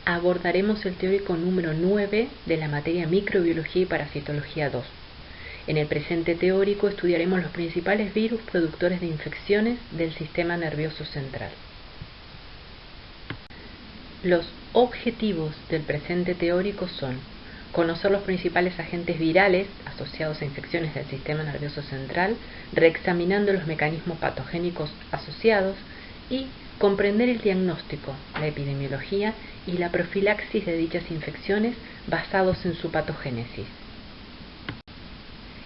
abordaremos el teórico número 9 de la materia Microbiología y Parasitología 2. En el presente teórico estudiaremos los principales virus productores de infecciones del sistema nervioso central. Los objetivos del presente teórico son conocer los principales agentes virales asociados a infecciones del sistema nervioso central, reexaminando los mecanismos patogénicos asociados y comprender el diagnóstico, la epidemiología y la profilaxis de dichas infecciones basados en su patogénesis.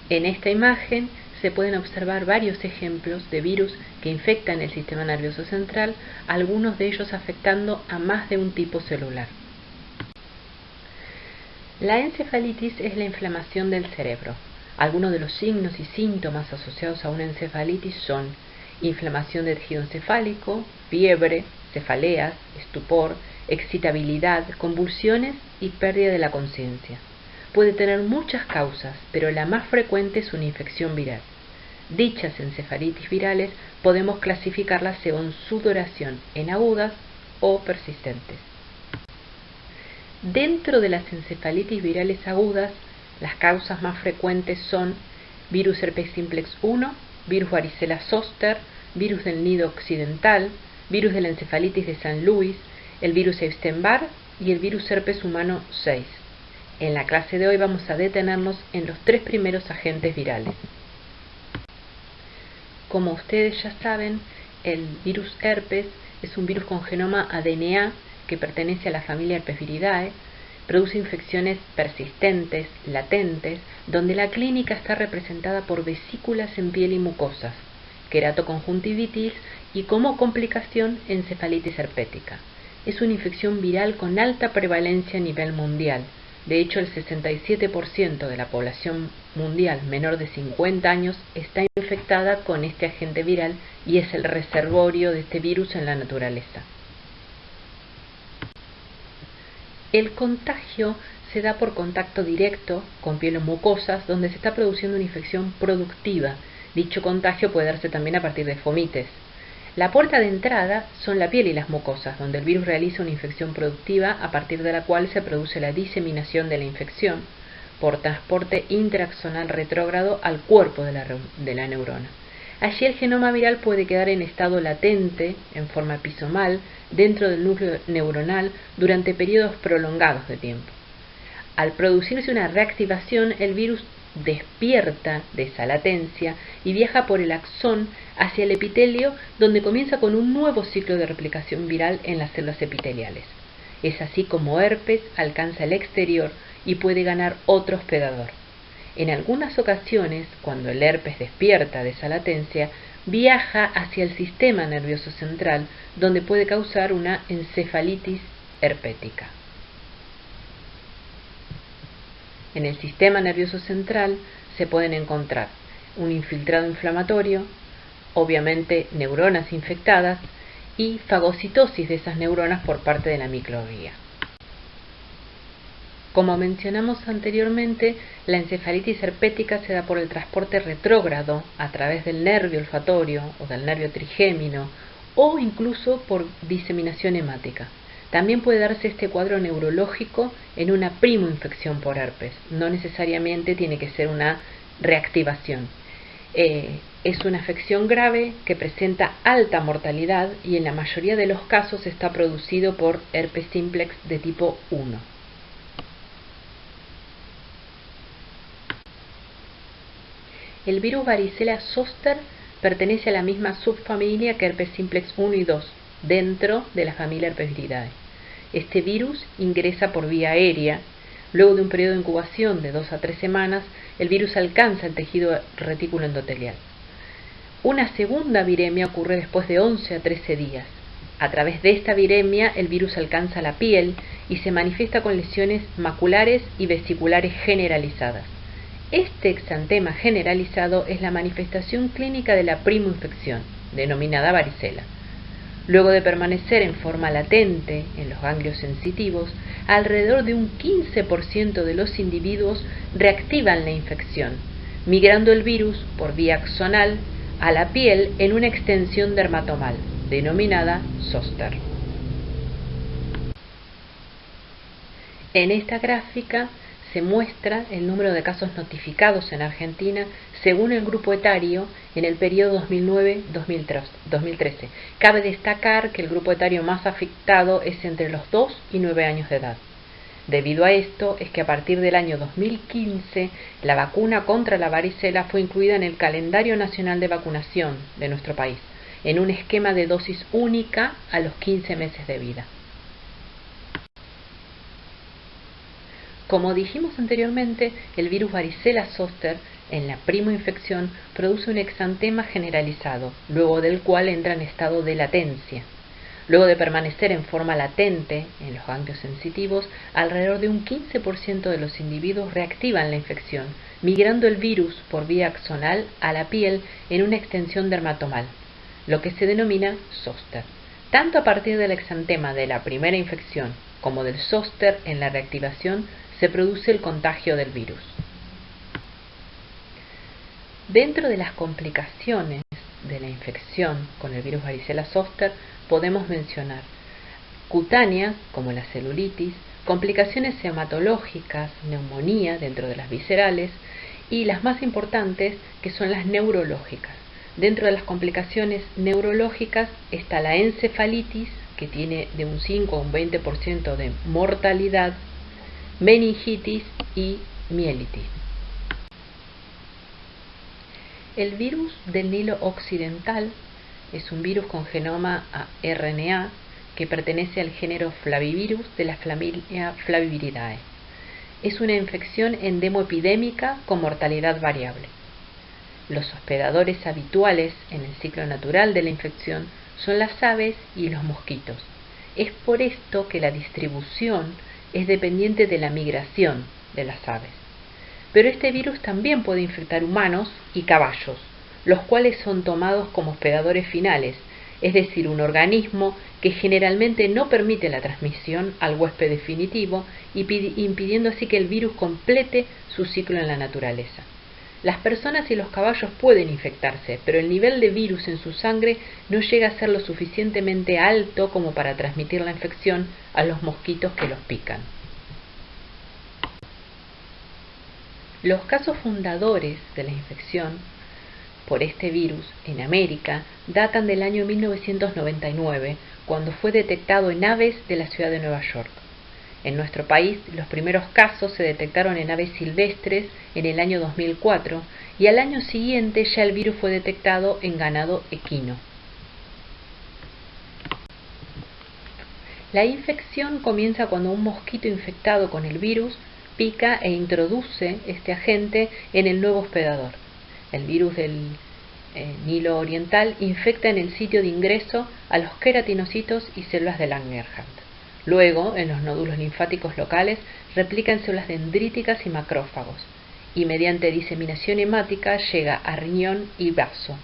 En esta imagen se pueden observar varios ejemplos de virus que infectan el sistema nervioso central, algunos de ellos afectando a más de un tipo celular. La encefalitis es la inflamación del cerebro. Algunos de los signos y síntomas asociados a una encefalitis son inflamación del tejido encefálico, fiebre, cefaleas, estupor, excitabilidad, convulsiones y pérdida de la conciencia. Puede tener muchas causas, pero la más frecuente es una infección viral. Dichas encefalitis virales podemos clasificarlas según su duración en agudas o persistentes. Dentro de las encefalitis virales agudas, las causas más frecuentes son virus herpes simplex 1, virus varicela zoster, virus del nido occidental, virus de la encefalitis de San Luis, el virus Epstein-Barr y el virus herpes humano 6. En la clase de hoy vamos a detenernos en los tres primeros agentes virales. Como ustedes ya saben, el virus herpes es un virus con genoma ADNA que pertenece a la familia Herpesviridae, produce infecciones persistentes, latentes, donde la clínica está representada por vesículas en piel y mucosas, queratoconjuntivitis y como complicación encefalitis herpética. Es una infección viral con alta prevalencia a nivel mundial. De hecho, el 67% de la población mundial menor de 50 años está infectada con este agente viral y es el reservorio de este virus en la naturaleza. El contagio se da por contacto directo con piel o mucosas donde se está produciendo una infección productiva. Dicho contagio puede darse también a partir de fomites. La puerta de entrada son la piel y las mucosas, donde el virus realiza una infección productiva a partir de la cual se produce la diseminación de la infección por transporte intraaxonal retrógrado al cuerpo de la neurona. Allí el genoma viral puede quedar en estado latente, en forma episomal, dentro del núcleo neuronal durante periodos prolongados de tiempo. Al producirse una reactivación, el virus despierta de esa latencia y viaja por el axón hacia el epitelio, donde comienza con un nuevo ciclo de replicación viral en las células epiteliales. Es así como herpes alcanza el exterior y puede ganar otro hospedador. En algunas ocasiones, cuando el herpes despierta de esa latencia, viaja hacia el sistema nervioso central, donde puede causar una encefalitis herpética. En el sistema nervioso central se pueden encontrar un infiltrado inflamatorio, obviamente neuronas infectadas y fagocitosis de esas neuronas por parte de la microglía. Como mencionamos anteriormente, la encefalitis herpética se da por el transporte retrógrado a través del nervio olfatorio o del nervio trigémino o incluso por diseminación hemática. También puede darse este cuadro neurológico en una primoinfección por herpes. No necesariamente tiene que ser una reactivación. Es una afección grave que presenta alta mortalidad y en la mayoría de los casos está producido por herpes simplex de tipo 1. El virus varicela zoster pertenece a la misma subfamilia que herpes simplex 1 y 2, dentro de la familia Herpesviridae. Este virus ingresa por vía aérea. Luego de un periodo de incubación de 2 a 3 semanas, el virus alcanza el tejido retículo endotelial. Una segunda viremia ocurre después de 11 a 13 días. A través de esta viremia, el virus alcanza la piel y se manifiesta con lesiones maculares y vesiculares generalizadas. Este exantema generalizado es la manifestación clínica de la primoinfección, denominada varicela. Luego de permanecer en forma latente en los ganglios sensitivos, alrededor de un 15% de los individuos reactivan la infección, migrando el virus por vía axonal a la piel en una extensión dermatomal, denominada zóster. En esta gráfica se muestra el número de casos notificados en Argentina según el grupo etario en el periodo 2009-2013. Cabe destacar que el grupo etario más afectado es entre los 2 y 9 años de edad. Debido a esto es que a partir del año 2015 la vacuna contra la varicela fue incluida en el calendario nacional de vacunación de nuestro país, en un esquema de dosis única a los 15 meses de vida. Como dijimos anteriormente, el virus varicela zoster en la primoinfección produce un exantema generalizado, luego del cual entra en estado de latencia. Luego de permanecer en forma latente en los ganglios sensitivos, alrededor de un 15% de los individuos reactivan la infección, migrando el virus por vía axonal a la piel en una extensión dermatomal, lo que se denomina zóster. Tanto a partir del exantema de la primera infección como del zóster en la reactivación se produce el contagio del virus. Dentro de las complicaciones de la infección con el virus varicela zoster podemos mencionar cutáneas como la celulitis, complicaciones hematológicas, neumonía dentro de las viscerales y las más importantes que son las neurológicas. Dentro de las complicaciones neurológicas está la encefalitis, que tiene de un 5 a un 20% de mortalidad, meningitis y mielitis. El virus del Nilo occidental es un virus con genoma RNA que pertenece al género Flavivirus de la familia Flaviviridae. Es una infección endemoepidémica con mortalidad variable. Los hospedadores habituales en el ciclo natural de la infección son las aves y los mosquitos. Es por esto que la distribución es dependiente de la migración de las aves. Pero este virus también puede infectar humanos y caballos, los cuales son tomados como hospedadores finales, es decir, un organismo que generalmente no permite la transmisión al huésped definitivo, impidiendo así que el virus complete su ciclo en la naturaleza. Las personas y los caballos pueden infectarse, pero el nivel de virus en su sangre no llega a ser lo suficientemente alto como para transmitir la infección a los mosquitos que los pican. Los casos fundadores de la infección por este virus en América datan del año 1999, cuando fue detectado en aves de la ciudad de Nueva York. En nuestro país, los primeros casos se detectaron en aves silvestres en el año 2004 y al año siguiente ya el virus fue detectado en ganado equino. La infección comienza cuando un mosquito infectado con el virus pica e introduce este agente en el nuevo hospedador. El virus del Nilo oriental infecta en el sitio de ingreso a los queratinocitos y células de Langerhans. Luego, en los nódulos linfáticos locales, replica en células dendríticas y macrófagos, y mediante diseminación hemática llega a riñón y vaso.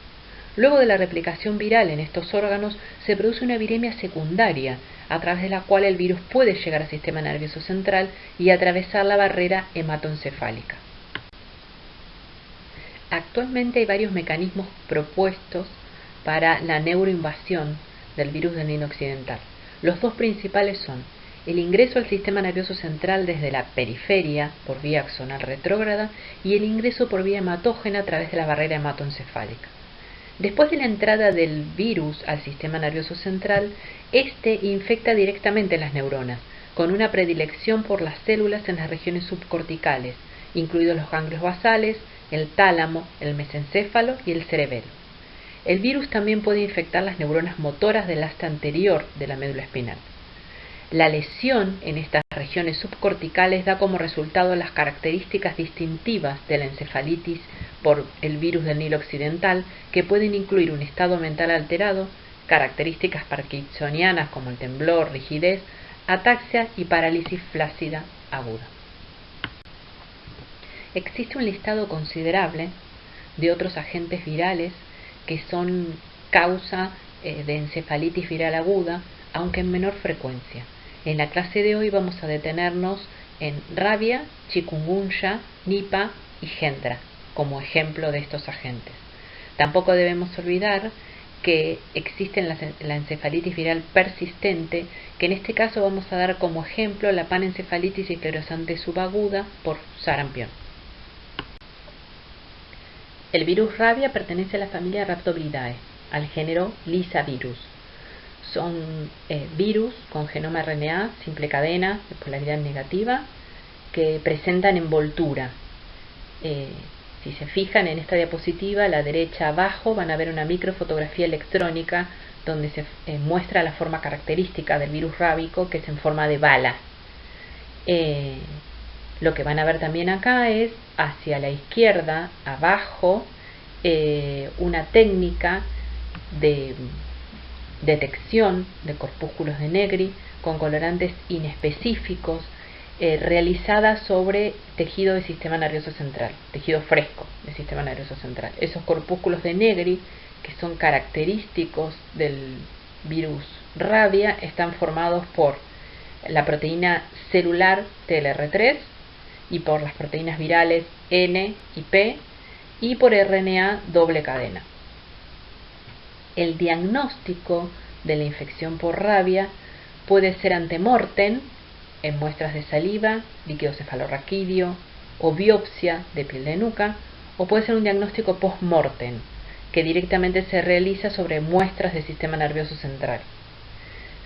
Luego de la replicación viral en estos órganos, se produce una viremia secundaria, a través de la cual el virus puede llegar al sistema nervioso central y atravesar la barrera hematoencefálica. Actualmente hay varios mecanismos propuestos para la neuroinvasión del virus del Nilo occidental. Los dos principales son el ingreso al sistema nervioso central desde la periferia por vía axonal retrógrada y el ingreso por vía hematógena a través de la barrera hematoencefálica. Después de la entrada del virus al sistema nervioso central, este infecta directamente las neuronas, con una predilección por las células en las regiones subcorticales, incluidos los ganglios basales, el tálamo, el mesencéfalo y el cerebelo. El virus también puede infectar las neuronas motoras del asta anterior de la médula espinal. La lesión en estas regiones subcorticales da como resultado las características distintivas de la encefalitis por el virus del Nilo occidental, que pueden incluir un estado mental alterado, características parkinsonianas como el temblor, rigidez, ataxia y parálisis flácida aguda. Existe un listado considerable de otros agentes virales que son causa de encefalitis viral aguda, aunque en menor frecuencia. En la clase de hoy vamos a detenernos en rabia, chikungunya, Nipah y Hendra como ejemplo de estos agentes. Tampoco debemos olvidar que existe en la encefalitis viral persistente, que en este caso vamos a dar como ejemplo la panencefalitis esclerosante subaguda por sarampión. El virus rabia pertenece a la familia Rhabdoviridae, al género Lyssavirus. Son virus con genoma RNA simple cadena de polaridad negativa que presentan envoltura. Si se fijan en esta diapositiva, a la derecha abajo van a ver una microfotografía electrónica donde se muestra la forma característica del virus rábico, que es en forma de bala. Lo que van a ver también acá es, hacia la izquierda, abajo, una técnica de detección de corpúsculos de Negri con colorantes inespecíficos, realizada sobre tejido del sistema nervioso central, tejido fresco del sistema nervioso central. Esos corpúsculos de Negri, que son característicos del virus rabia, están formados por la proteína celular TLR3 y por las proteínas virales N y P y por RNA doble cadena. El diagnóstico de la infección por rabia puede ser antemortem, en muestras de saliva, líquido cefalorraquídeo o biopsia de piel de nuca, o puede ser un diagnóstico post-mortem, que directamente se realiza sobre muestras del sistema nervioso central.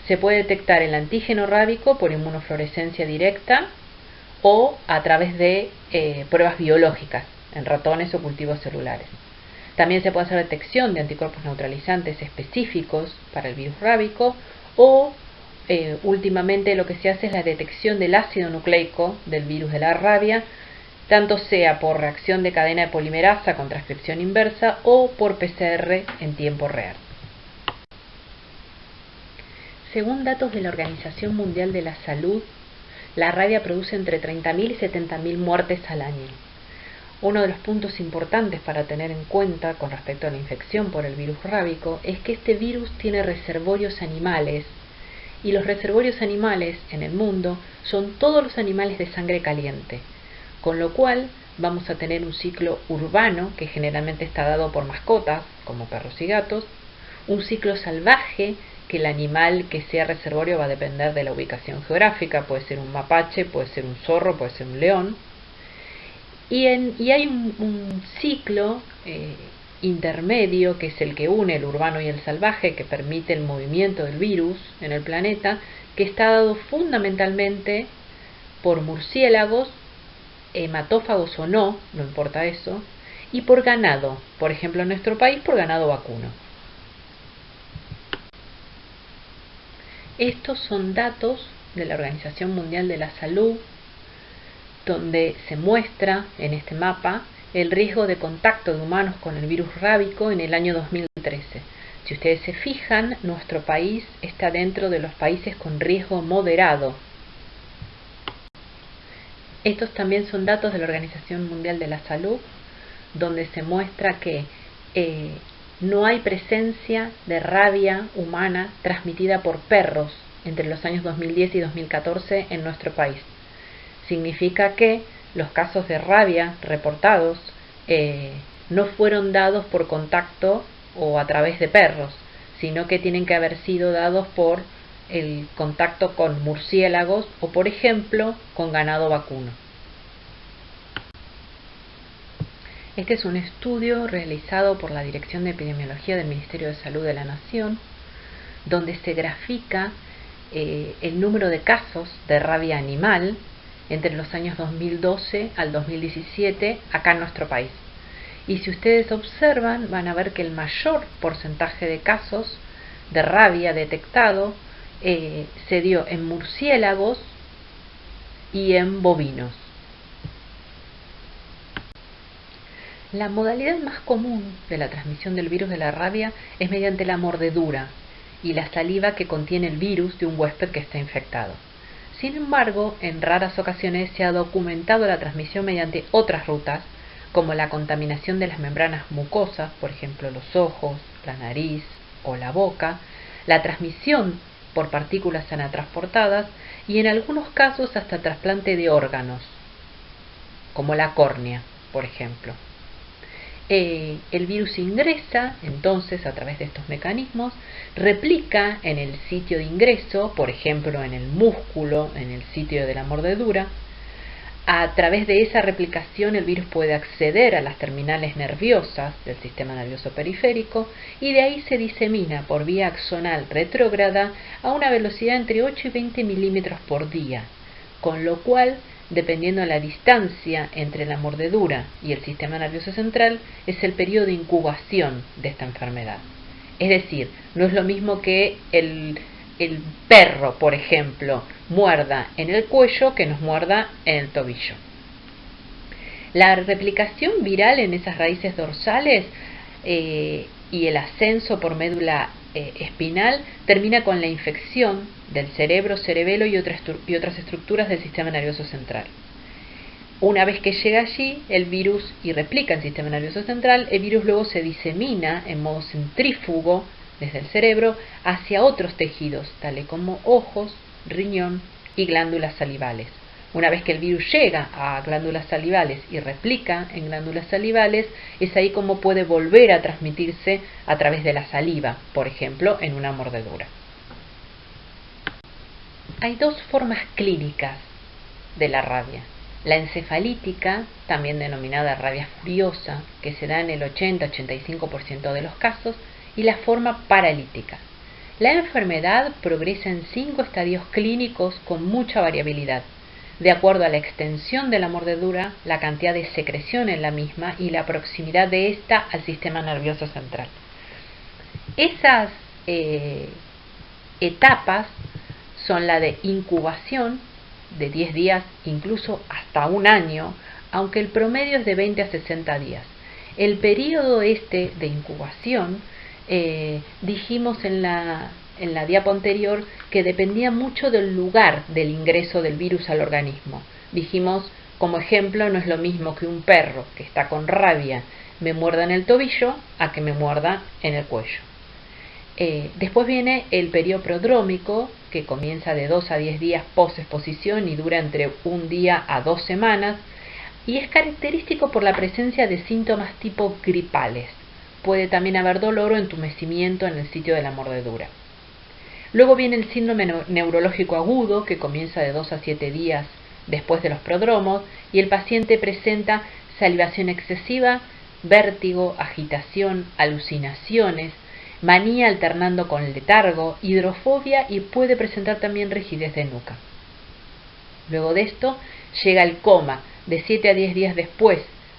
Se puede detectar el antígeno rábico por inmunofluorescencia directa o a través de pruebas biológicas en ratones o cultivos celulares. También se puede hacer detección de anticuerpos neutralizantes específicos para el virus rábico o últimamente lo que se hace es la detección del ácido nucleico del virus de la rabia, tanto sea por reacción de cadena de polimerasa con transcripción inversa o por PCR en tiempo real. Según datos de la Organización Mundial de la Salud, la rabia produce entre 30.000 y 70.000 muertes al año. Uno de los puntos importantes para tener en cuenta con respecto a la infección por el virus rábico es que este virus tiene reservorios animales, y los reservorios animales en el mundo son todos los animales de sangre caliente, con lo cual vamos a tener un ciclo urbano que generalmente está dado por mascotas como perros y gatos, un ciclo salvaje que el animal que sea reservorio va a depender de la ubicación geográfica, puede ser un mapache, puede ser un zorro, puede ser un león, y hay un ciclo intermedio, que es el que une el urbano y el salvaje, que permite el movimiento del virus en el planeta, que está dado fundamentalmente por murciélagos, hematófagos o no importa eso, y por ganado, por ejemplo en nuestro país por ganado vacuno. Estos son datos de la Organización Mundial de la Salud, donde se muestra en este mapa el riesgo de contacto de humanos con el virus rábico en el año 2013. Si ustedes se fijan, nuestro país está dentro de los países con riesgo moderado. Estos también son datos de la Organización Mundial de la Salud, donde se muestra que no hay presencia de rabia humana transmitida por perros entre los años 2010 y 2014 en nuestro país. Significa que los casos de rabia reportados no fueron dados por contacto o a través de perros, sino que tienen que haber sido dados por el contacto con murciélagos o, por ejemplo, con ganado vacuno. Este es un estudio realizado por la Dirección de Epidemiología del Ministerio de Salud de la Nación, donde se grafica el número de casos de rabia animal entre los años 2012 al 2017 acá en nuestro país. Y si ustedes observan, van a ver que el mayor porcentaje de casos de rabia detectado se dio en murciélagos y en bovinos. La modalidad más común de la transmisión del virus de la rabia es mediante la mordedura y la saliva que contiene el virus de un huésped que está infectado. Sin embargo, en raras ocasiones se ha documentado la transmisión mediante otras rutas, como la contaminación de las membranas mucosas, por ejemplo los ojos, la nariz o la boca, la transmisión por partículas anatransportadas y en algunos casos hasta trasplante de órganos, como la córnea, por ejemplo. El virus ingresa entonces a través de estos mecanismos, replica en el sitio de ingreso, por ejemplo en el músculo, en el sitio de la mordedura. A través de esa replicación el virus puede acceder a las terminales nerviosas del sistema nervioso periférico y de ahí se disemina por vía axonal retrógrada a una velocidad entre 8 y 20 milímetros por día, con lo cual, dependiendo de la distancia entre la mordedura y el sistema nervioso central, es el periodo de incubación de esta enfermedad. Es decir, no es lo mismo que el perro, por ejemplo, muerda en el cuello que nos muerda en el tobillo. La replicación viral en esas raíces dorsales y el ascenso por médula espinal termina con la infección del cerebro, cerebelo y otras estructuras del sistema nervioso central. Una vez que llega allí el virus y replica el sistema nervioso central, el virus luego se disemina en modo centrífugo desde el cerebro hacia otros tejidos, tales como ojos, riñón y glándulas salivales. Una vez que el virus llega a glándulas salivales y replica en glándulas salivales, es ahí como puede volver a transmitirse a través de la saliva, por ejemplo, en una mordedura. Hay dos formas clínicas de la rabia. La encefalítica, también denominada rabia furiosa, que se da en el 80-85% de los casos, y la forma paralítica. La enfermedad progresa en 5 estadios clínicos con mucha variabilidad, de acuerdo a la extensión de la mordedura, la cantidad de secreción en la misma y la proximidad de esta al sistema nervioso central. Esas etapas son la de incubación, de 10 días, incluso hasta un año, aunque el promedio es de 20 a 60 días. El periodo de incubación, dijimos en la diapo anterior que dependía mucho del lugar del ingreso del virus al organismo. Dijimos, como ejemplo, no es lo mismo que un perro que está con rabia me muerda en el tobillo a que me muerda en el cuello. Después viene el periodo prodrómico, que comienza de 2 a 10 días post-exposición y dura entre 1 día a 2 semanas, y es característico por la presencia de síntomas tipo gripales. Puede también haber dolor o entumecimiento en el sitio de la mordedura. Luego viene el síndrome neurológico agudo, que comienza de 2 a 7 días después de los prodromos, y el paciente presenta salivación excesiva, vértigo, agitación, alucinaciones, manía alternando con letargo, hidrofobia y puede presentar también rigidez de nuca. Luego de esto llega el coma, de 7 a 10 días después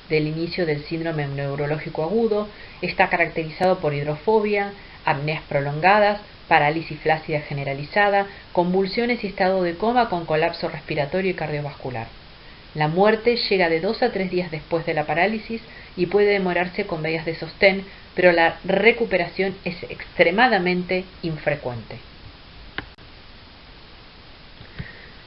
del inicio del síndrome neurológico agudo. Está caracterizado por hidrofobia, apneas prolongadas, parálisis flácida generalizada, convulsiones y estado de coma con colapso respiratorio y cardiovascular. La muerte llega de 2 a 3 días después de la parálisis y puede demorarse con medidas de sostén, pero la recuperación es extremadamente infrecuente.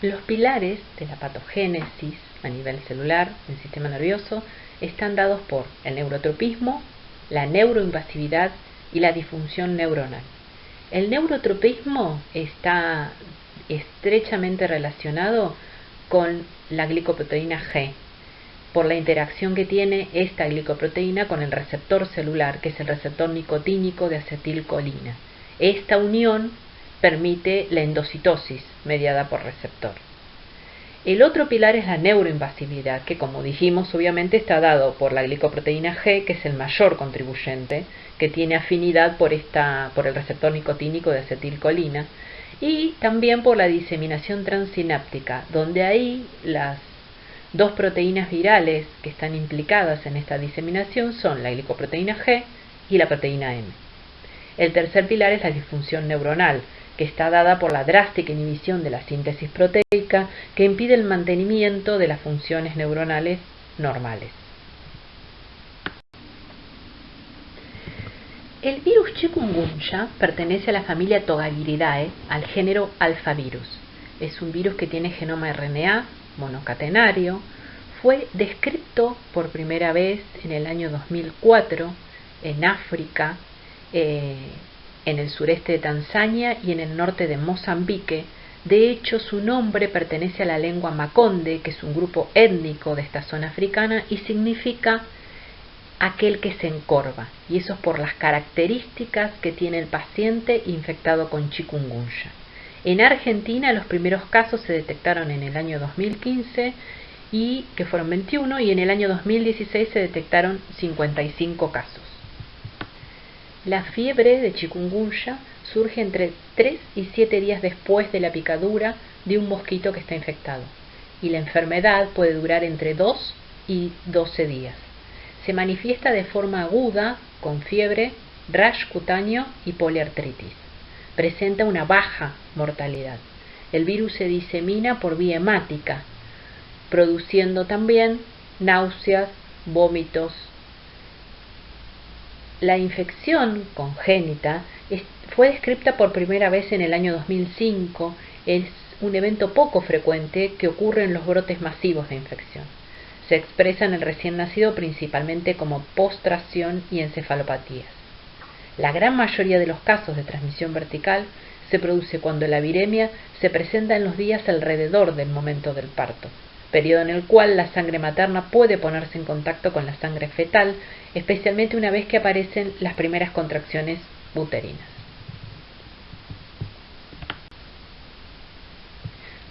Los pilares de la patogénesis a nivel celular del sistema nervioso están dados por el neurotropismo, la neuroinvasividad y la disfunción neuronal. El neurotropismo está estrechamente relacionado con la glicoproteína G, por la interacción que tiene esta glicoproteína con el receptor celular, que es el receptor nicotínico de acetilcolina. Esta unión permite la endocitosis mediada por receptor. El otro pilar es la neuroinvasividad, que como dijimos obviamente está dado por la glicoproteína G, que es el mayor contribuyente, que tiene afinidad por el receptor nicotínico de acetilcolina, y también por la diseminación transsináptica, donde ahí las dos proteínas virales que están implicadas en esta diseminación son la glicoproteína G y la proteína M. El tercer pilar es la disfunción neuronal, que está dada por la drástica inhibición de la síntesis proteica que impide el mantenimiento de las funciones neuronales normales. El virus chikungunya pertenece a la familia Togaviridae, al género alfavirus. Es un virus que tiene genoma RNA monocatenario. Fue descrito por primera vez en el año 2004 en África, en el sureste de Tanzania y en el norte de Mozambique. De hecho, su nombre pertenece a la lengua makonde, que es un grupo étnico de esta zona africana, y significa aquel que se encorva, y eso es por las características que tiene el paciente infectado con chikungunya. En Argentina los primeros casos se detectaron en el año 2015, que fueron 21, y en el año 2016 se detectaron 55 casos. La fiebre de chikungunya surge entre 3 y 7 días después de la picadura de un mosquito que está infectado, y la enfermedad puede durar entre 2 y 12 días. Se manifiesta de forma aguda, con fiebre, rash cutáneo y poliartritis. Presenta una baja mortalidad. El virus se disemina por vía hemática, produciendo también náuseas, vómitos. La infección congénita fue descrita por primera vez en el año 2005. Es un evento poco frecuente que ocurre en los brotes masivos de infección. Se expresa en el recién nacido principalmente como postración y encefalopatías. La gran mayoría de los casos de transmisión vertical se produce cuando la viremia se presenta en los días alrededor del momento del parto, periodo en el cual la sangre materna puede ponerse en contacto con la sangre fetal, especialmente una vez que aparecen las primeras contracciones uterinas.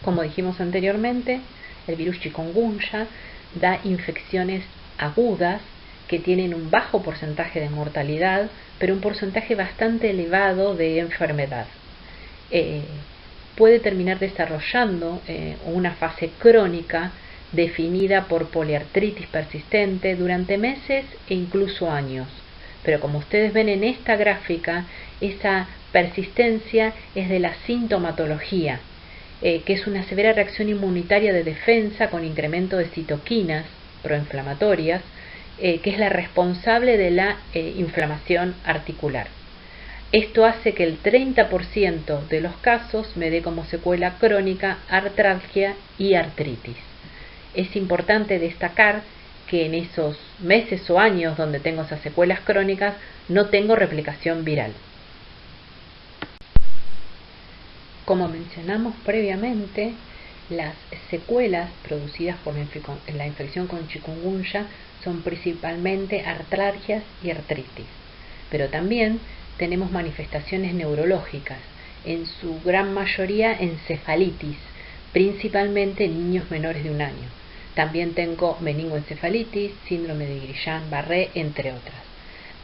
Como dijimos anteriormente, el virus chikungunya da infecciones agudas que tienen un bajo porcentaje de mortalidad, pero un porcentaje bastante elevado de enfermedad. Puede terminar desarrollando una fase crónica definida por poliartritis persistente durante meses e incluso años. Pero como ustedes ven en esta gráfica, esa persistencia es de la sintomatología, que es una severa reacción inmunitaria de defensa con incremento de citoquinas proinflamatorias, que es la responsable de la inflamación articular. Esto hace que el 30% de los casos me dé como secuela crónica artralgia y artritis. Es importante destacar que en esos meses o años donde tengo esas secuelas crónicas no tengo replicación viral. Como mencionamos previamente, las secuelas producidas por la infección con chikungunya son principalmente artralgias y artritis, pero también tenemos manifestaciones neurológicas, en su gran mayoría encefalitis, principalmente en niños menores de 1 año. También tengo meningoencefalitis, síndrome de Guillain-Barré, entre otras.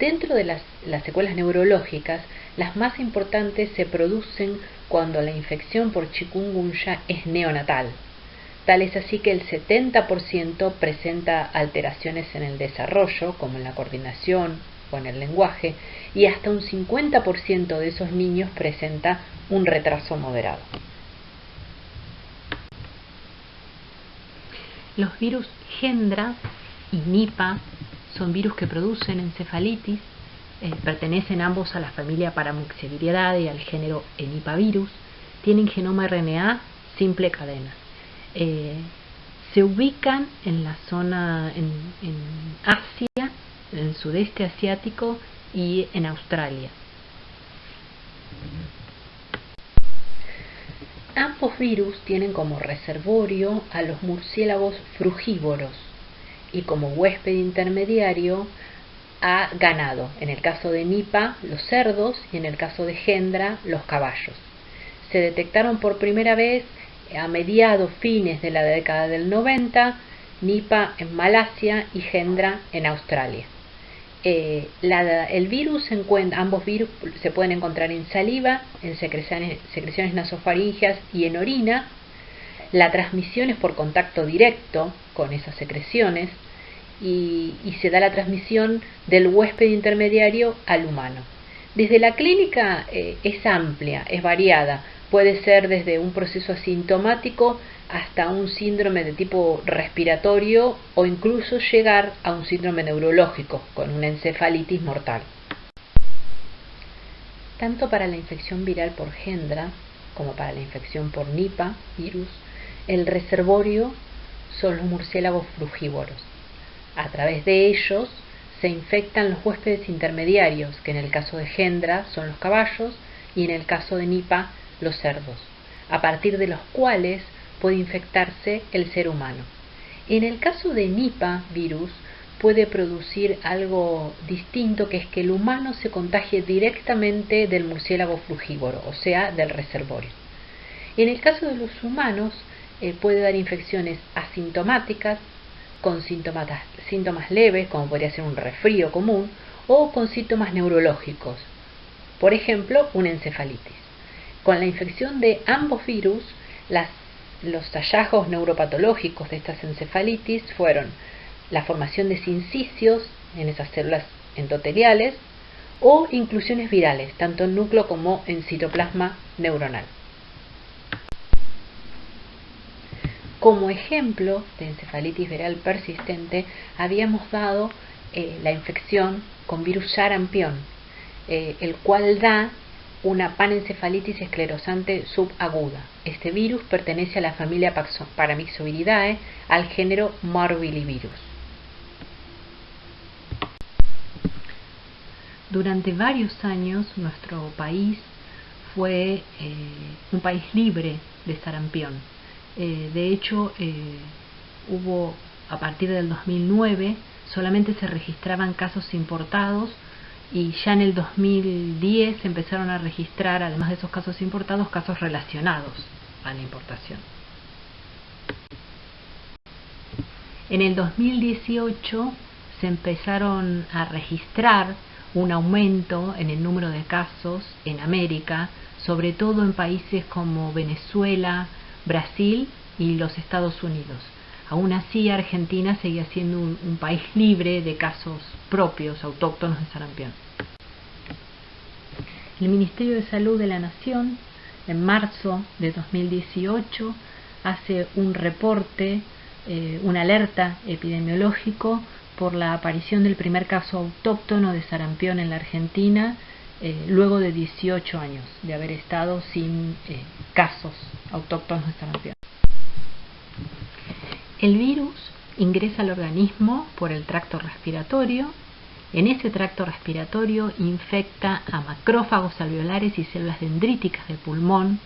Dentro de las secuelas neurológicas, las más importantes se producen cuando la infección por chikungunya es neonatal. Tal es así que el 70% presenta alteraciones en el desarrollo, como en la coordinación o en el lenguaje, y hasta un 50% de esos niños presenta un retraso moderado. Los virus Hendra y Nipah son virus que producen encefalitis, pertenecen ambos a la familia Paramuxoviridae y al género Enipavirus, tienen genoma RNA simple cadena. Se ubican en la zona en Asia, en el sudeste asiático y en Australia. Ambos virus tienen como reservorio a los murciélagos frugívoros y como huésped intermediario a ganado, en el caso de Nipah los cerdos y en el caso de Hendra los caballos. Se detectaron por primera vez a mediados fines de la década del 90, Nipah en Malasia y Hendra en Australia. El virus ambos virus se pueden encontrar en saliva, en secreciones nasofaringeas y en orina. La transmisión es por contacto directo con esas secreciones y se da la transmisión del huésped intermediario al humano. Desde la clínica es amplia, es variada. Puede ser desde un proceso asintomático hasta un síndrome de tipo respiratorio o incluso llegar a un síndrome neurológico con una encefalitis mortal. Tanto para la infección viral por Hendra como para la infección por Nipah virus, el reservorio son los murciélagos frugívoros. A través de ellos se infectan los huéspedes intermediarios, que en el caso de Hendra son los caballos y en el caso de Nipah los cerdos, a partir de los cuales puede infectarse el ser humano. En el caso de Nipah virus puede producir algo distinto, que es que el humano se contagie directamente del murciélago frugívoro, o sea, del reservorio. En el caso de los humanos, puede dar infecciones asintomáticas, con síntomas leves, como podría ser un resfrío común, o con síntomas neurológicos, por ejemplo, una encefalitis. Con la infección de ambos virus, los hallazgos neuropatológicos de estas encefalitis fueron la formación de sincicios en esas células endoteliales o inclusiones virales, tanto en núcleo como en citoplasma neuronal. Como ejemplo de encefalitis viral persistente, habíamos dado la infección con virus sarampión, el cual da una panencefalitis esclerosante subaguda. Este virus pertenece a la familia Paramyxoviridae, al género Morbillivirus. Durante varios años nuestro país fue un país libre de sarampión. De hecho, hubo, a partir del 2009, solamente se registraban casos importados, y ya en el 2010 empezaron a registrar, además de esos casos importados, casos relacionados a la importación. En el 2018 se empezaron a registrar un aumento en el número de casos en América, sobre todo en países como Venezuela, Brasil y los Estados Unidos. Aún así, Argentina seguía siendo un país libre de casos propios, autóctonos de sarampión. El Ministerio de Salud de la Nación, en marzo de 2018, hace un reporte, una alerta epidemiológico por la aparición del primer caso autóctono de sarampión en la Argentina, luego de 18 años de haber estado sin casos autóctonos de sarampión. El virus ingresa al organismo por el tracto respiratorio. En ese tracto respiratorio infecta a macrófagos alveolares y células dendríticas del pulmón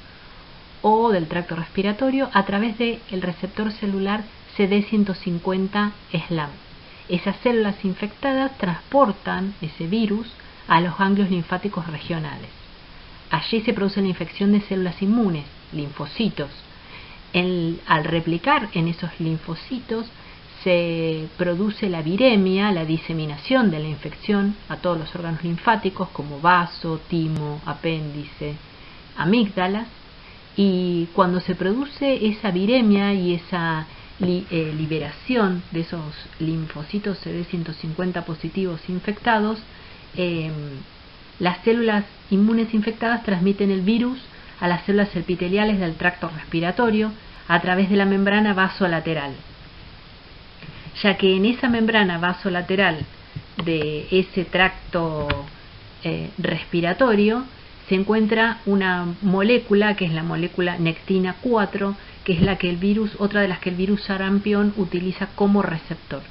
o del tracto respiratorio a través del receptor celular CD150-SLAM. Esas células infectadas transportan ese virus a los ganglios linfáticos regionales. Allí se produce la infección de células inmunes, linfocitos. Al replicar en esos linfocitos se produce la viremia, la diseminación de la infección a todos los órganos linfáticos como vaso, timo, apéndice, amígdalas, y cuando se produce esa viremia y esa liberación de esos linfocitos CD150 positivos infectados, las células inmunes infectadas transmiten el virus a las células epiteliales del tracto respiratorio a través de la membrana vasolateral, ya que en esa membrana vasolateral de ese tracto respiratorio se encuentra una molécula que es la molécula nectina 4, que es otra de las que el virus sarampión utiliza como receptor.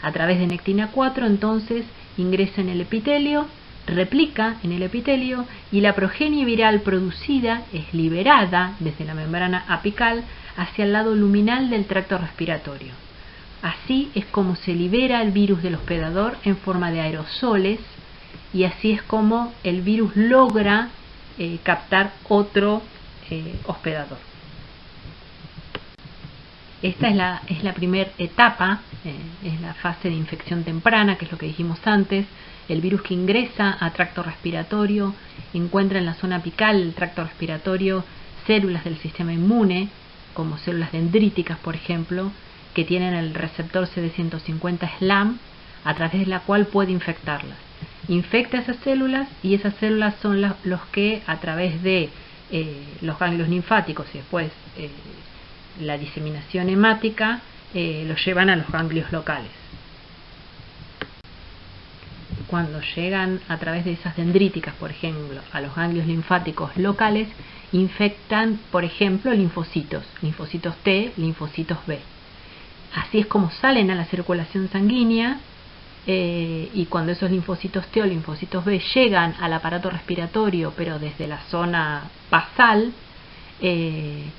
A través de nectina 4 entonces ingresa en el epitelio, replica en el epitelio, y la progenie viral producida es liberada desde la membrana apical hacia el lado luminal del tracto respiratorio. Así es como se libera el virus del hospedador en forma de aerosoles, y así es como el virus logra captar otro hospedador. Esta es la primera etapa, es la fase de infección temprana, que es lo que dijimos antes. El virus que ingresa a tracto respiratorio encuentra en la zona apical del tracto respiratorio células del sistema inmune, como células dendríticas, por ejemplo, que tienen el receptor CD150-SLAM, a través de la cual puede infectarlas. Infecta esas células, y esas células son los que a través de los ganglios linfáticos y después la diseminación hemática los llevan a los ganglios locales. Cuando llegan a través de esas dendríticas, por ejemplo, a los ganglios linfáticos locales, infectan, por ejemplo, linfocitos T, linfocitos B. Así es como salen a la circulación sanguínea, y cuando esos linfocitos T o linfocitos B llegan al aparato respiratorio, pero desde la zona basal, el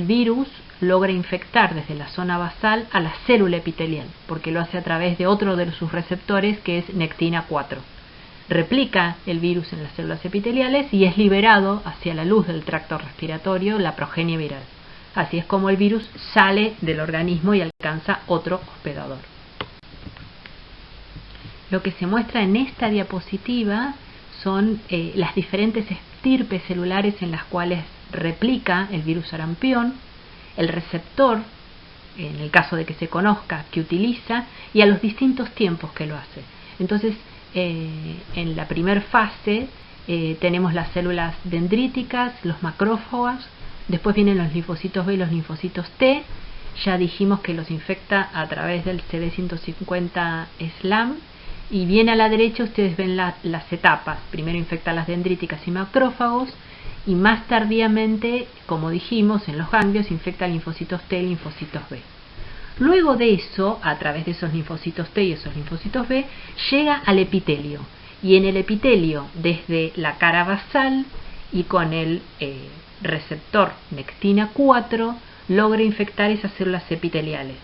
virus logra infectar desde la zona basal a la célula epitelial, porque lo hace a través de otro de sus receptores, que es nectina 4. Replica el virus en las células epiteliales y es liberado hacia la luz del tracto respiratorio, la progenie viral. Así es como el virus sale del organismo y alcanza otro hospedador. Lo que se muestra en esta diapositiva son las diferentes estirpes celulares en las cuales replica el virus sarampión, el receptor, en el caso de que se conozca, que utiliza, y a los distintos tiempos que lo hace. Entonces, en la primera fase tenemos las células dendríticas, los macrófagos, después vienen los linfocitos B y los linfocitos T. Ya dijimos que los infecta a través del CD150 SLAM. Y bien a la derecha ustedes ven las etapas. Primero infecta las dendríticas y macrófagos, y más tardíamente, como dijimos, en los ganglios infecta linfocitos T y linfocitos B. Luego de eso, a través de esos linfocitos T y esos linfocitos B, llega al epitelio. Y en el epitelio, desde la cara basal y con el receptor nectina 4, logra infectar esas células epiteliales.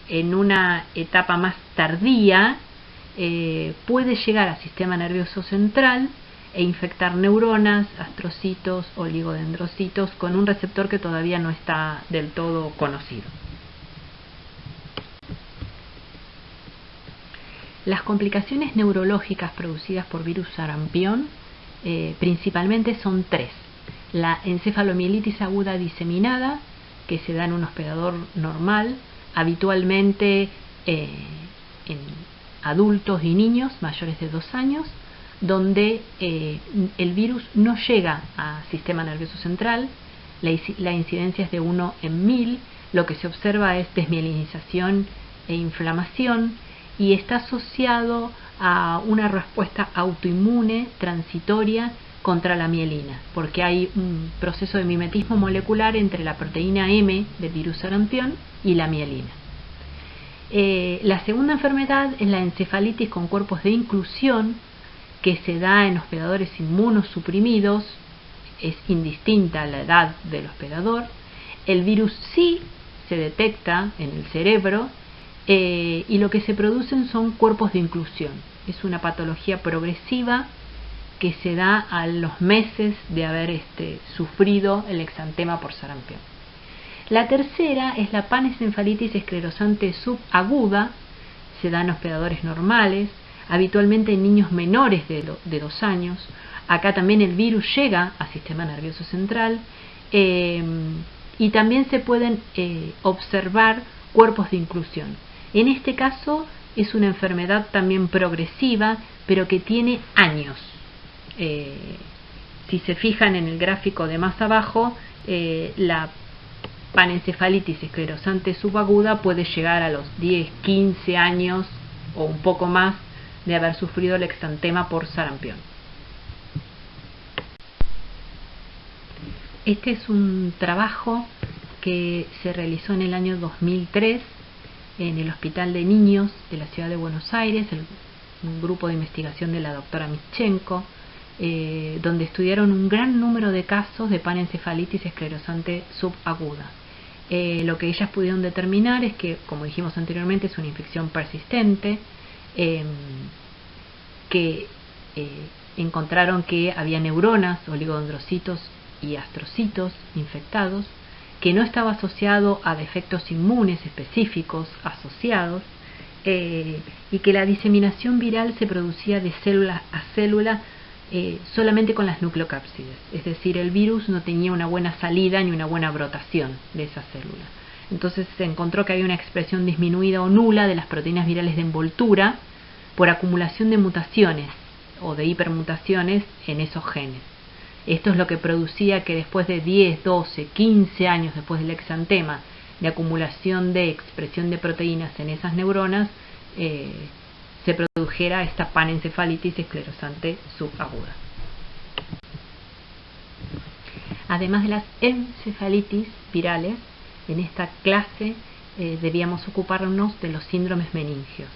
En una etapa más tardía, puede llegar al sistema nervioso central e infectar neuronas, astrocitos, oligodendrocitos, con un receptor que todavía no está del todo conocido. Las complicaciones neurológicas producidas por virus sarampión principalmente son 3. La encefalomielitis aguda diseminada, que se da en un hospedador normal, habitualmente en adultos y niños mayores de 2 años, donde el virus no llega al sistema nervioso central. La incidencia es de 1 en 1000, lo que se observa es desmielinización e inflamación, y está asociado a una respuesta autoinmune transitoria contra la mielina, porque hay un proceso de mimetismo molecular entre la proteína M del virus sarampión y la mielina. La segunda enfermedad es la encefalitis con cuerpos de inclusión, que se da en hospedadores inmunosuprimidos. Es indistinta la edad del hospedador. El virus sí se detecta en el cerebro, y lo que se producen son cuerpos de inclusión. Es una patología progresiva que se da a los meses de haber sufrido el exantema por sarampión. La tercera es la panencefalitis esclerosante subaguda. Se da en hospedadores normales, habitualmente en niños menores de 2 años. Acá también el virus llega al sistema nervioso central, y también se pueden observar cuerpos de inclusión. En este caso es una enfermedad también progresiva, pero que tiene años. Si se fijan en el gráfico de más abajo, la panencefalitis esclerosante subaguda puede llegar a los 10, 15 años o un poco más de haber sufrido el exantema por sarampión. Este es un trabajo que se realizó en el año 2003 en el Hospital de Niños de la Ciudad de Buenos Aires, un grupo de investigación de la doctora Mischenko, donde estudiaron un gran número de casos de panencefalitis esclerosante subaguda. Lo que ellas pudieron determinar es que, como dijimos anteriormente, es una infección persistente, que encontraron que había neuronas, oligodendrocitos y astrocitos infectados, que no estaba asociado a defectos inmunes específicos asociados, y que la diseminación viral se producía de célula a célula solamente con las nucleocápsides, es decir, el virus no tenía una buena salida ni una buena brotación de esa célula. Entonces se encontró que había una expresión disminuida o nula de las proteínas virales de envoltura por acumulación de mutaciones o de hipermutaciones en esos genes. Esto es lo que producía que después de 10, 12, 15 años después del exantema de acumulación de expresión de proteínas en esas neuronas, se produjera esta panencefalitis esclerosante subaguda. Además de las encefalitis virales, en esta clase debíamos ocuparnos de los síndromes meningios.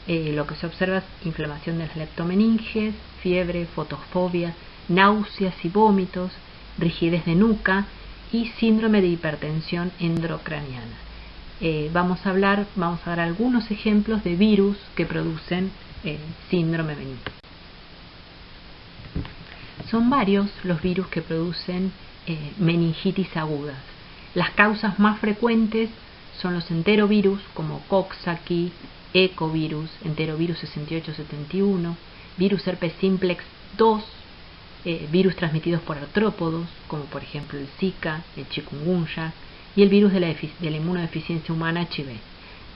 Lo que se observa es inflamación de las leptomeninges, fiebre, fotofobia, náuseas y vómitos, rigidez de nuca, y síndrome de hipertensión endocraniana. Vamos a dar algunos ejemplos de virus que producen síndrome benigno. Son varios los virus que producen meningitis agudas. Las causas más frecuentes son los enterovirus como Coxsackie, Ecovirus, enterovirus 6871, virus herpes simplex 2, virus transmitidos por artrópodos como por ejemplo el Zika, el chikungunya y el virus de la inmunodeficiencia humana HIV.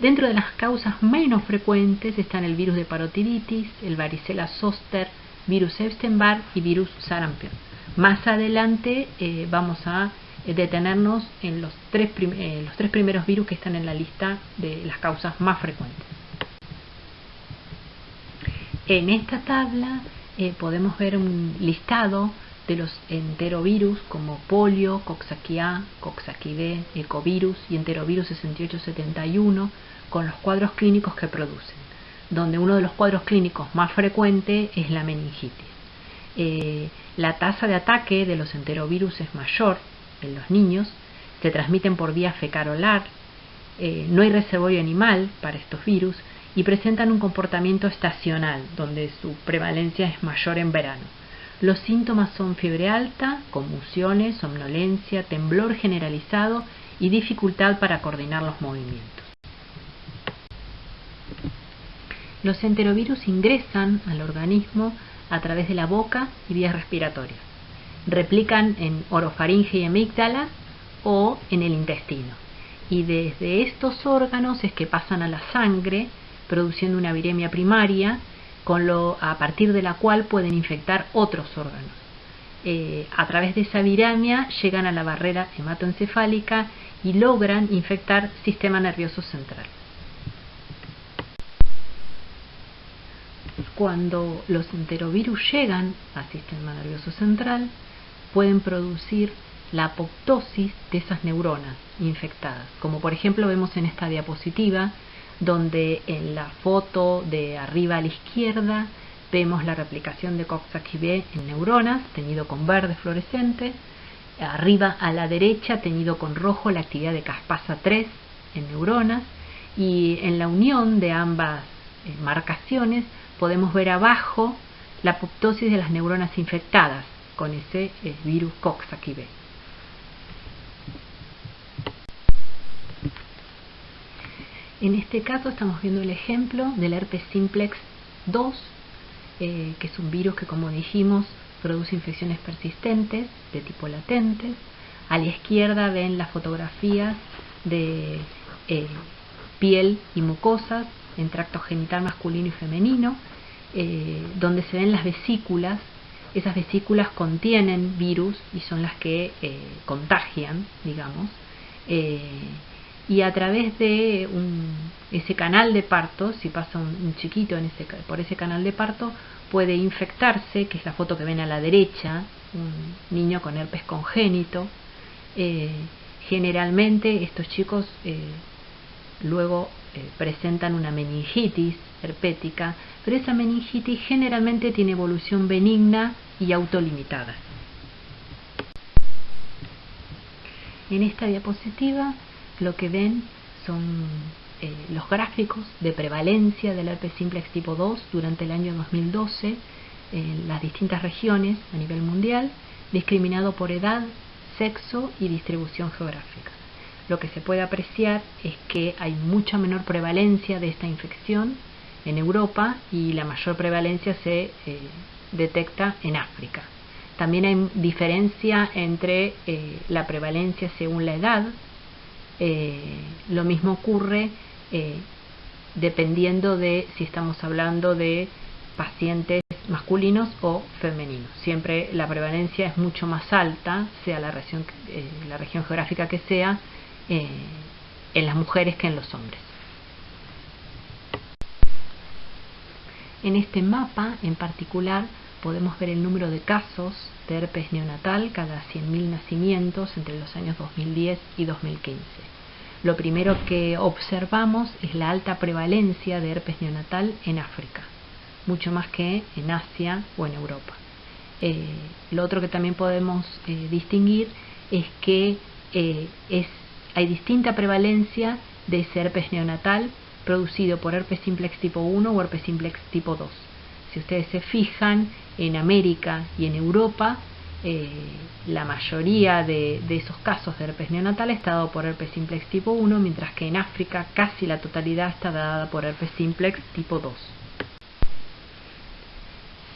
Dentro de las causas menos frecuentes están el virus de parotiditis, el varicela zoster, virus Epstein-Barr y virus sarampion. Más adelante vamos a detenernos en los tres primeros virus que están en la lista de las causas más frecuentes. En esta tabla podemos ver un listado de los enterovirus como polio, Coxsackie A, Coxsackie B, Ecovirus y enterovirus 6871 con los cuadros clínicos que producen, donde uno de los cuadros clínicos más frecuentes es la meningitis. La tasa de ataque de los enterovirus es mayor en los niños, se transmiten por vía fecal-oral, no hay reservorio animal para estos virus y presentan un comportamiento estacional, donde su prevalencia es mayor en verano. Los síntomas son fiebre alta, convulsiones, somnolencia, temblor generalizado y dificultad para coordinar los movimientos. Los enterovirus ingresan al organismo a través de la boca y vías respiratorias. Replican en orofaringe y amígdala o en el intestino. Y desde estos órganos es que pasan a la sangre, produciendo una viremia primaria, a partir de la cual pueden infectar otros órganos. A través de esa viremia llegan a la barrera hematoencefálica y logran infectar sistema nervioso central. Cuando los enterovirus llegan al sistema nervioso central, pueden producir la apoptosis de esas neuronas infectadas, como por ejemplo vemos en esta diapositiva, donde en la foto de arriba a la izquierda vemos la replicación de Coxsackie B en neuronas, teñido con verde fluorescente, arriba a la derecha teñido con rojo la actividad de caspasa 3 en neuronas, y en la unión de ambas marcaciones podemos ver abajo la apoptosis de las neuronas infectadas con ese virus Coxsackie B. En este caso estamos viendo el ejemplo del herpes simplex 2, que es un virus que, como dijimos, produce infecciones persistentes de tipo latente. A la izquierda ven las fotografías de piel y mucosas en tracto genital masculino y femenino, donde se ven las vesículas. Esas vesículas contienen virus y son las que contagian, digamos. Y a través de ese canal de parto, si pasa un chiquito por ese canal de parto, puede infectarse, que es la foto que ven a la derecha, un niño con herpes congénito. Generalmente estos chicos luego presentan una meningitis herpética, pero esa meningitis generalmente tiene evolución benigna y autolimitada. En esta diapositiva lo que ven son los gráficos de prevalencia del herpes simplex tipo 2 durante el año 2012 en las distintas regiones a nivel mundial, discriminado por edad, sexo y distribución geográfica. Lo que se puede apreciar es que hay mucha menor prevalencia de esta infección en Europa y la mayor prevalencia se detecta en África. También hay diferencia entre la prevalencia según la edad. Lo mismo ocurre dependiendo de si estamos hablando de pacientes masculinos o femeninos. Siempre la prevalencia es mucho más alta, sea la región geográfica que sea, en las mujeres que en los hombres. En este mapa en particular podemos ver el número de casos de herpes neonatal cada 100.000 nacimientos entre los años 2010 y 2015. Lo primero que observamos es la alta prevalencia de herpes neonatal en África, mucho más que en Asia o en Europa. Lo otro que también podemos distinguir es que hay distinta prevalencia de ese herpes neonatal producido por herpes simplex tipo 1 o herpes simplex tipo 2. Si ustedes se fijan, en América y en Europa, la mayoría de esos casos de herpes neonatal está dado por herpes simplex tipo 1, mientras que en África casi la totalidad está dada por herpes simplex tipo 2.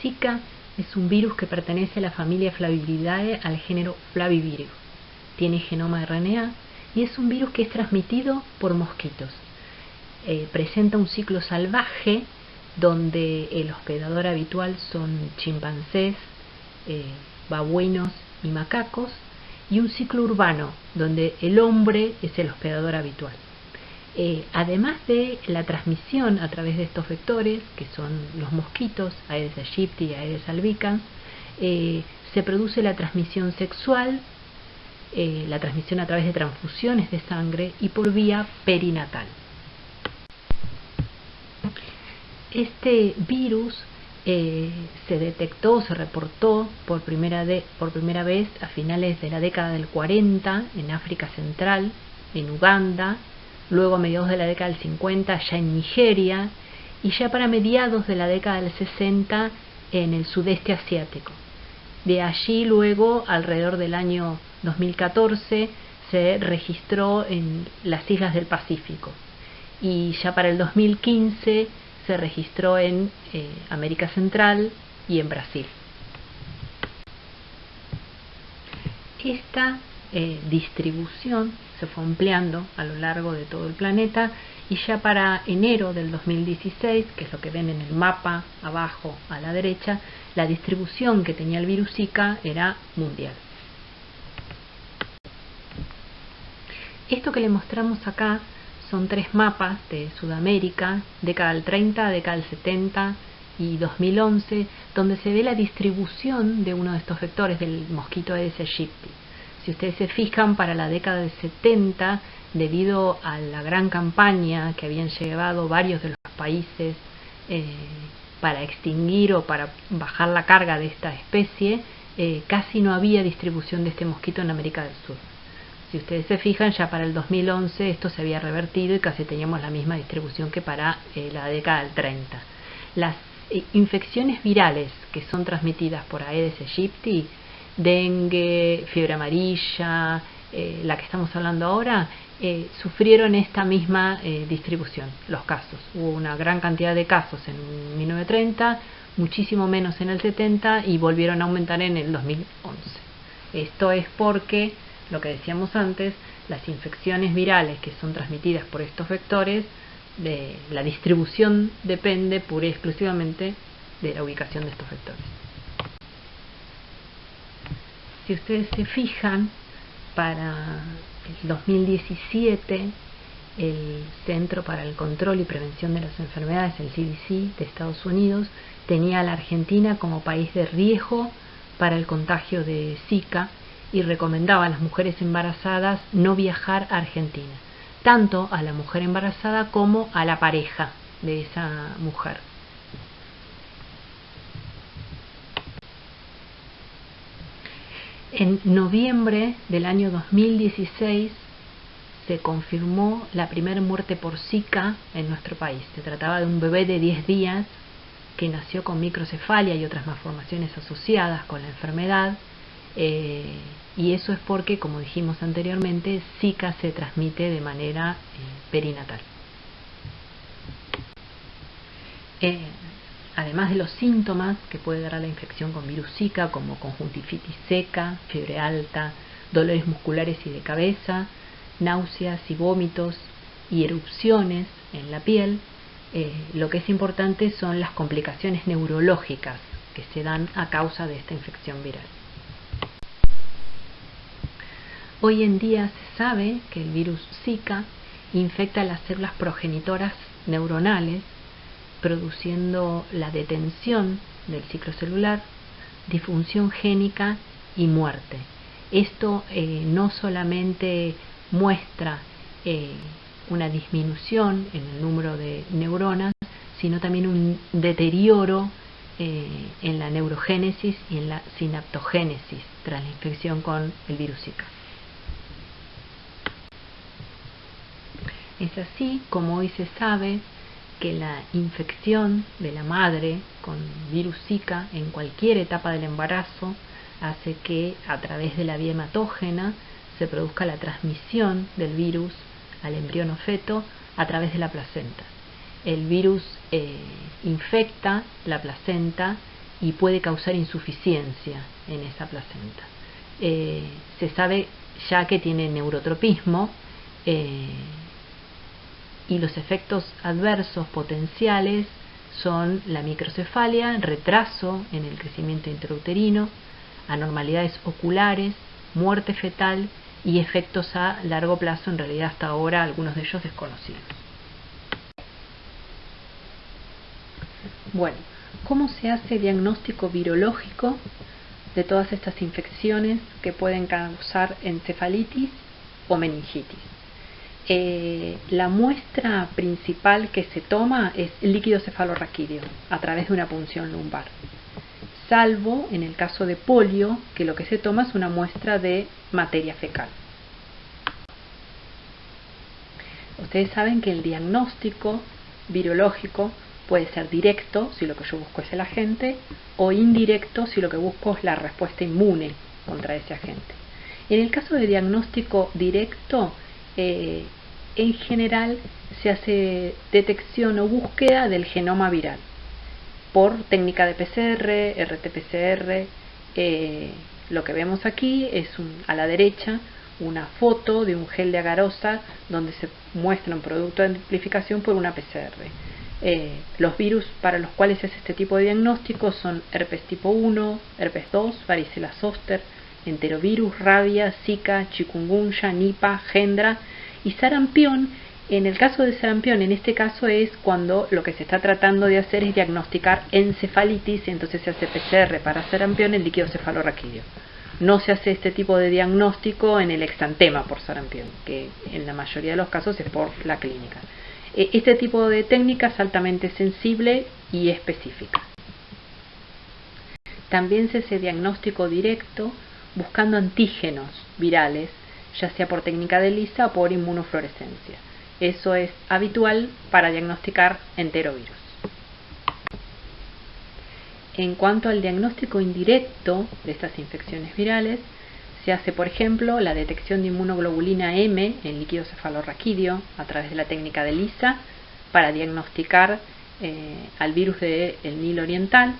Zika es un virus que pertenece a la familia Flaviviridae al género Flavivirus. Tiene genoma de RNA y es un virus que es transmitido por mosquitos. Presenta un ciclo salvaje donde el hospedador habitual son chimpancés, babuinos y macacos, y un ciclo urbano donde el hombre es el hospedador habitual. Además de la transmisión a través de estos vectores, que son los mosquitos, Aedes aegypti y Aedes albicans, se produce la transmisión sexual, la transmisión a través de transfusiones de sangre y por vía perinatal. Este virus se detectó, se reportó por primera vez a finales de la década del 40 en África Central, en Uganda, luego a mediados de la década del 50 ya en Nigeria y ya para mediados de la década del 60 en el sudeste asiático. De allí luego, alrededor del año 2014, se registró en las islas del Pacífico y ya para el 2015 se registró en América Central y en Brasil. Esta distribución se fue ampliando a lo largo de todo el planeta y ya para enero del 2016, que es lo que ven en el mapa abajo a la derecha, la distribución que tenía el virus Zika era mundial. Esto que le mostramos acá son 3 mapas de Sudamérica, década del 30, década del 70 y 2011, donde se ve la distribución de uno de estos vectores del mosquito Aedes aegypti. Si ustedes se fijan, para la década del 70, debido a la gran campaña que habían llevado varios de los países para extinguir o para bajar la carga de esta especie, casi no había distribución de este mosquito en América del Sur. Si ustedes se fijan, ya para el 2011 esto se había revertido y casi teníamos la misma distribución que para la década del 30. Las infecciones virales que son transmitidas por Aedes aegypti, dengue, fiebre amarilla, la que estamos hablando ahora, sufrieron esta misma distribución, los casos. Hubo una gran cantidad de casos en 1930, muchísimo menos en el 70 y volvieron a aumentar en el 2011. Esto es porque, lo que decíamos antes, las infecciones virales que son transmitidas por estos vectores, la distribución depende pura y exclusivamente de la ubicación de estos vectores. Si ustedes se fijan, para el 2017 el Centro para el Control y Prevención de las Enfermedades, el CDC de Estados Unidos, tenía a la Argentina como país de riesgo para el contagio de Zika y recomendaba a las mujeres embarazadas no viajar a Argentina, tanto a la mujer embarazada como a la pareja de esa mujer. En noviembre del año 2016 se confirmó la primera muerte por Zika en nuestro país. Se trataba de un bebé de 10 días que nació con microcefalia y otras malformaciones asociadas con la enfermedad, y eso es porque, como dijimos anteriormente, Zika se transmite de manera perinatal. Además de los síntomas que puede dar a la infección con virus Zika, como conjuntivitis seca, fiebre alta, dolores musculares y de cabeza, náuseas y vómitos y erupciones en la piel, lo que es importante son las complicaciones neurológicas que se dan a causa de esta infección viral. Hoy en día se sabe que el virus Zika infecta las células progenitoras neuronales, produciendo la detención del ciclo celular, disfunción génica y muerte. Esto no solamente muestra una disminución en el número de neuronas, sino también un deterioro en la neurogénesis y en la sinaptogénesis tras la infección con el virus Zika. Es así como hoy se sabe que la infección de la madre con virus Zika en cualquier etapa del embarazo hace que a través de la vía hematógena se produzca la transmisión del virus al embrión o feto a través de la placenta. El virus infecta la placenta y puede causar insuficiencia en esa placenta. Se sabe ya que tiene neurotropismo y los efectos adversos potenciales son la microcefalia, retraso en el crecimiento intrauterino, anormalidades oculares, muerte fetal y efectos a largo plazo, en realidad hasta ahora algunos de ellos desconocidos. Bueno, ¿cómo se hace diagnóstico virológico de todas estas infecciones que pueden causar encefalitis o meningitis? La muestra principal que se toma es el líquido cefalorraquídeo a través de una punción lumbar, salvo en el caso de polio, que lo que se toma es una muestra de materia fecal. Ustedes saben que el diagnóstico virológico puede ser directo, si lo que yo busco es el agente, o indirecto, si lo que busco es la respuesta inmune contra ese agente. En el caso de diagnóstico directo, en general se hace detección o búsqueda del genoma viral por técnica de PCR, RT-PCR. Lo que vemos aquí es a la derecha una foto de un gel de agarosa donde se muestra un producto de amplificación por una PCR. Los virus para los cuales se hace este tipo de diagnóstico son herpes tipo 1, herpes 2, varicela zoster, enterovirus, rabia, zika, chikungunya, nipah, gendra y sarampión. En el caso de sarampión, en este caso es cuando lo que se está tratando de hacer es diagnosticar encefalitis, y entonces se hace PCR para sarampión en líquido cefalorraquídeo. No se hace este tipo de diagnóstico en el exantema por sarampión, que en la mayoría de los casos es por la clínica. Este tipo de técnica es altamente sensible y específica. También se hace diagnóstico directo buscando antígenos virales, ya sea por técnica de ELISA o por inmunofluorescencia. Eso es habitual para diagnosticar enterovirus. En cuanto al diagnóstico indirecto de estas infecciones virales, se hace, por ejemplo, la detección de inmunoglobulina M en líquido cefalorraquídeo a través de la técnica de ELISA para diagnosticar al virus del Nilo Oriental.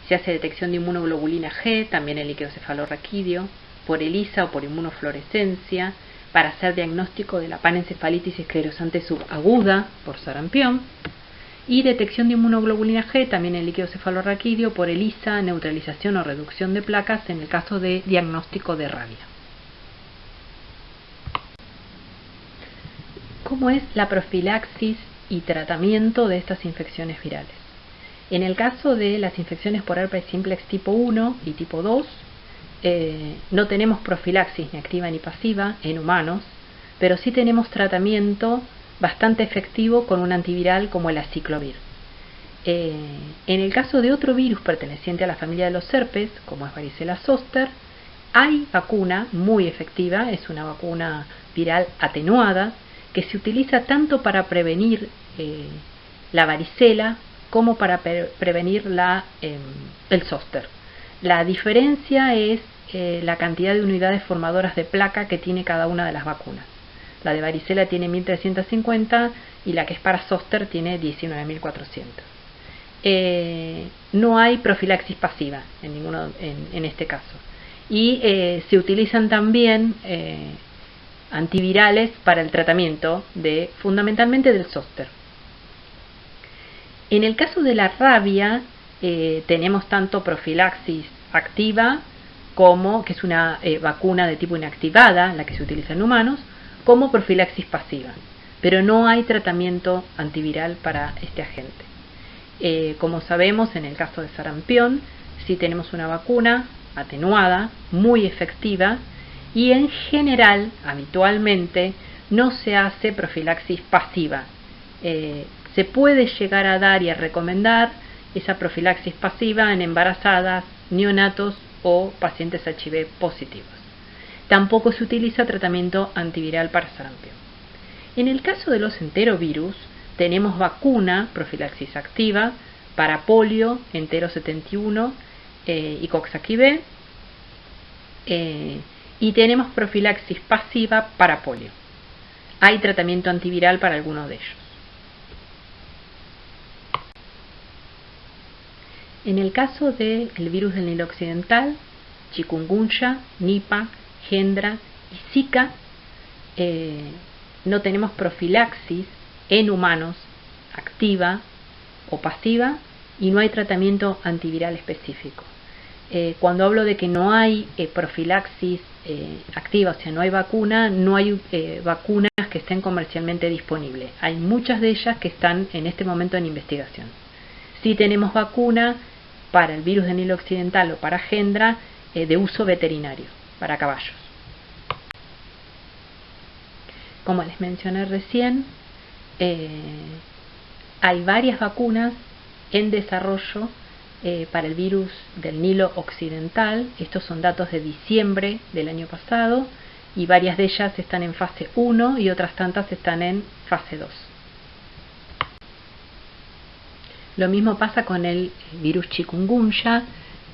Se hace detección de inmunoglobulina G, también en líquido cefalorraquídeo, por ELISA o por inmunofluorescencia, para hacer diagnóstico de la panencefalitis esclerosante subaguda por sarampión, y detección de inmunoglobulina G, también en líquido cefalorraquídeo, por ELISA, neutralización o reducción de placas en el caso de diagnóstico de rabia. ¿Cómo es la profilaxis y tratamiento de estas infecciones virales? En el caso de las infecciones por herpes simplex tipo 1 y tipo 2, no tenemos profilaxis ni activa ni pasiva en humanos, pero sí tenemos tratamiento bastante efectivo con un antiviral como el aciclovir. En el caso de otro virus perteneciente a la familia de los herpes, como es varicela zoster, hay vacuna muy efectiva, es una vacuna viral atenuada que se utiliza tanto para prevenir la varicela como para prevenir el zoster. La diferencia es la cantidad de unidades formadoras de placa que tiene cada una de las vacunas. La de varicela tiene 1350 y la que es para zoster tiene 19400. No hay profilaxis pasiva en este caso. Y se utilizan también antivirales para el tratamiento fundamentalmente del zoster. En el caso de la rabia, tenemos tanto profilaxis activa, que es una vacuna de tipo inactivada, la que se utiliza en humanos, como profilaxis pasiva, pero no hay tratamiento antiviral para este agente. Como sabemos, en el caso de sarampión, sí tenemos una vacuna atenuada, muy efectiva, y en general, habitualmente, no se hace profilaxis pasiva. Se puede llegar a dar y a recomendar esa profilaxis pasiva en embarazadas, neonatos o pacientes HIV positivos. Tampoco se utiliza tratamiento antiviral para sarampión. En el caso de los enterovirus, tenemos vacuna, profilaxis activa, para polio, entero 71 y Coxsackie-B, y tenemos profilaxis pasiva para polio. Hay tratamiento antiviral para algunos de ellos. En el caso del virus del Nilo Occidental, chikungunya, Nipah, Hendra y Zika, no tenemos profilaxis en humanos activa o pasiva y no hay tratamiento antiviral específico. Cuando hablo de que no hay profilaxis activa, o sea, no hay vacuna, no hay vacunas que estén comercialmente disponibles. Hay muchas de ellas que están en este momento en investigación. Sí tenemos vacuna para el virus del Nilo Occidental o para Hendra de uso veterinario, para caballos. Como les mencioné recién, hay varias vacunas en desarrollo para el virus del Nilo Occidental. Estos son datos de diciembre del año pasado y varias de ellas están en fase 1 y otras tantas están en fase 2. Lo mismo pasa con el virus chikungunya,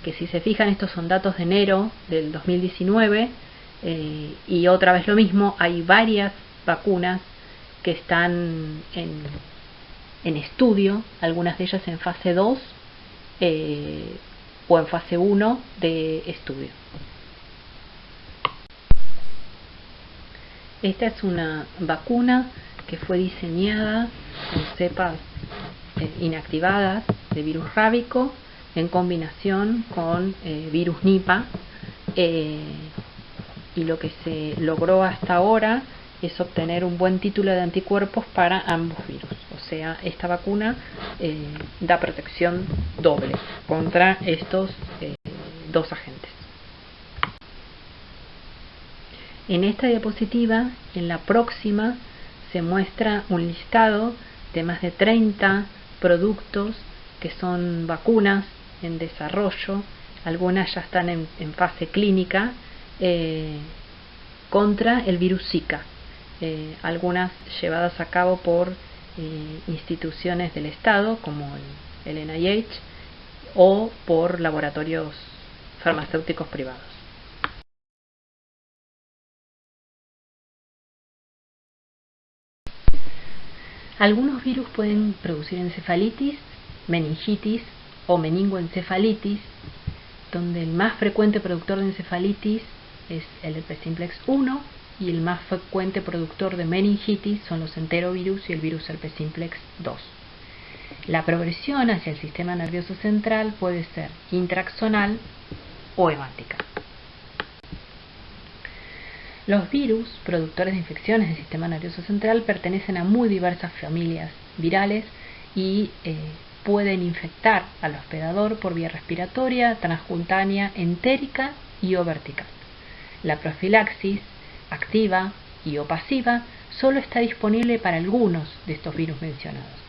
que si se fijan estos son datos de enero del 2019 y otra vez lo mismo, hay varias vacunas que están en estudio, algunas de ellas en fase 2 o en fase 1 de estudio. Esta es una vacuna que fue diseñada con cepas inactivadas de virus rábico en combinación con virus Nipah, y lo que se logró hasta ahora es obtener un buen título de anticuerpos para ambos virus. O sea, esta vacuna da protección doble contra estos dos agentes. En esta diapositiva, en la próxima, se muestra un listado de más de 30 productos que son vacunas en desarrollo. Algunas ya están en fase clínica contra el virus Zika. Algunas llevadas a cabo por instituciones del Estado como el NIH o por laboratorios farmacéuticos privados. Algunos virus pueden producir encefalitis, meningitis o meningoencefalitis, donde el más frecuente productor de encefalitis es el herpes simplex 1 y el más frecuente productor de meningitis son los enterovirus y el virus herpes simplex 2. La progresión hacia el sistema nervioso central puede ser intraaxonal o hemática. Los virus productores de infecciones del sistema nervioso central pertenecen a muy diversas familias virales y pueden infectar al hospedador por vía respiratoria, transcutánea, entérica y o vertical. La profilaxis activa y o pasiva solo está disponible para algunos de estos virus mencionados.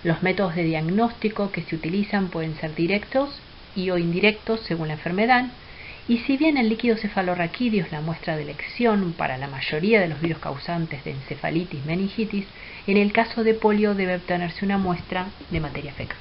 Los métodos de diagnóstico que se utilizan pueden ser directos y o indirectos según la enfermedad, y si bien el líquido cefalorraquídeo es la muestra de elección para la mayoría de los virus causantes de encefalitis, meningitis, en el caso de polio debe obtenerse una muestra de materia fecal.